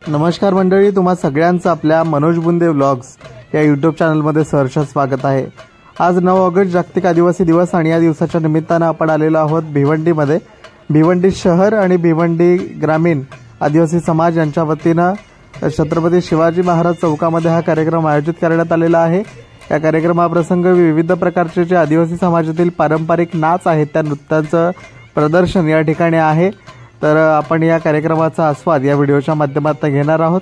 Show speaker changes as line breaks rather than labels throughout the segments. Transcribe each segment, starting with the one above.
नमस्कार मंडळी, तुम्हा सगळ्यांचं आपल्या मनोज बुंदे व्लॉग्स या यूट्यूब चॅनलमध्ये सहर्ष स्वागत आहे। आज 9 ऑगस्ट जागतिक आदिवासी दिवस आणि या दिवसाच्या निमित्तानं आपण आलेलो आहोत भिवंडीमध्ये। भिवंडी शहर आणि भिवंडी ग्रामीण आदिवासी समाज यांच्या वतीनं छत्रपती शिवाजी महाराज चौकामध्ये हा कार्यक्रम आयोजित करण्यात आलेला आहे। या कार्यक्रमाप्रसंगी विविध प्रकारचे जे आदिवासी समाजातील पारंपरिक नाच आहेत त्या नृत्यांचं प्रदर्शन या ठिकाणी आहे। तर आपण या कार्यक्रमाचा आस्वाद या व्हिडिओच्या माध्यमातून घेणार आहोत।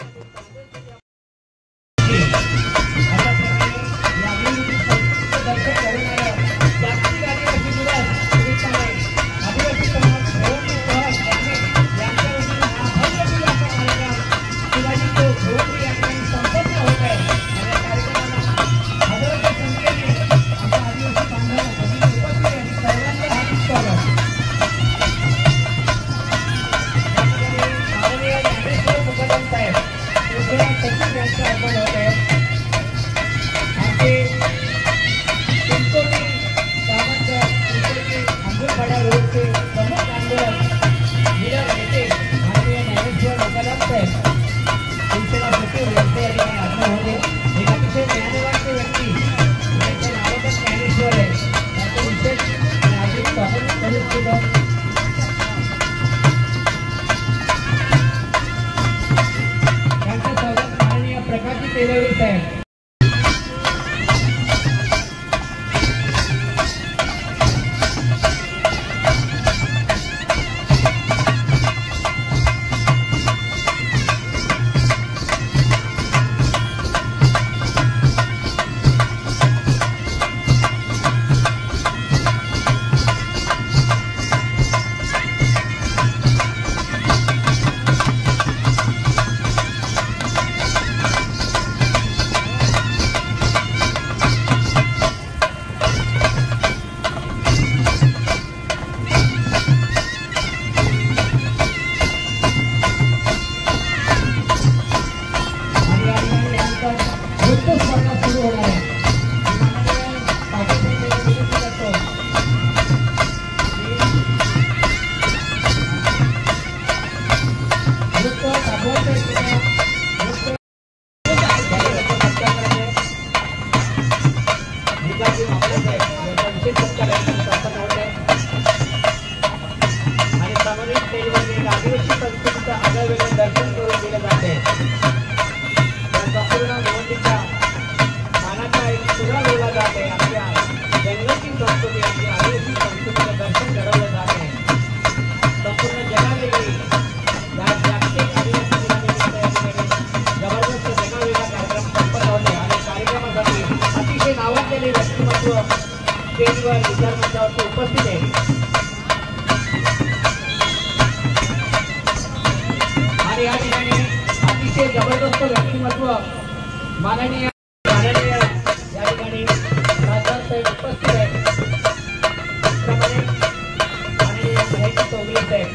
उपस्थित आहे आणि या ठिकाणी अतिशय जबरदस्त व्यक्तिमत्व माननीय या ठिकाणी खासदार साहेब उपस्थित आहे। त्याप्रमाणे माननीय महेश चौगले साहेब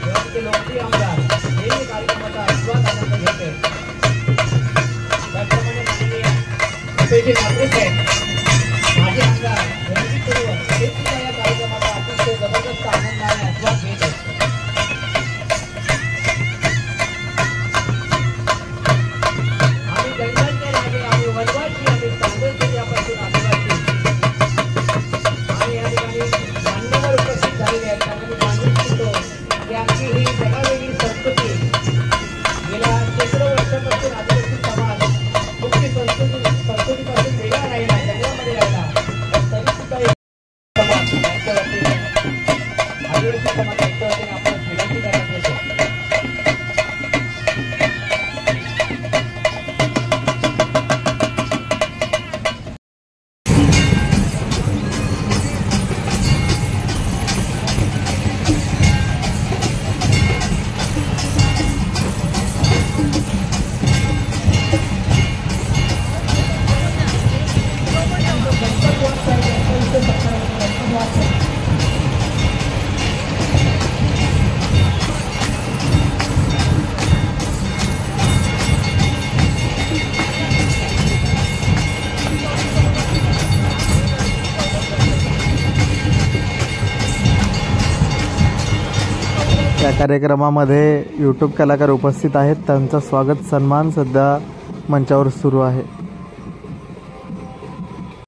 यांचे लोकप्रिय आमदार हे कार्यक्रमाचा आस्वाद आनंद घेत आहेत। त्याप्रमाणे माननीय पेशे ठाकरे साहेब माझे आमदार हे सुद्धा या कार्यक्रमाचा अतिशय जबरदस्त आनंद आणि आस्वाद घेत आहेत। आम्ही जंगलचे राजे
कार्यक्रमामध्ये यूट्यूब कलाकार उपस्थित आहेत, त्यांचा स्वागत सन्मान सध्या मंचावर सुरू आहे।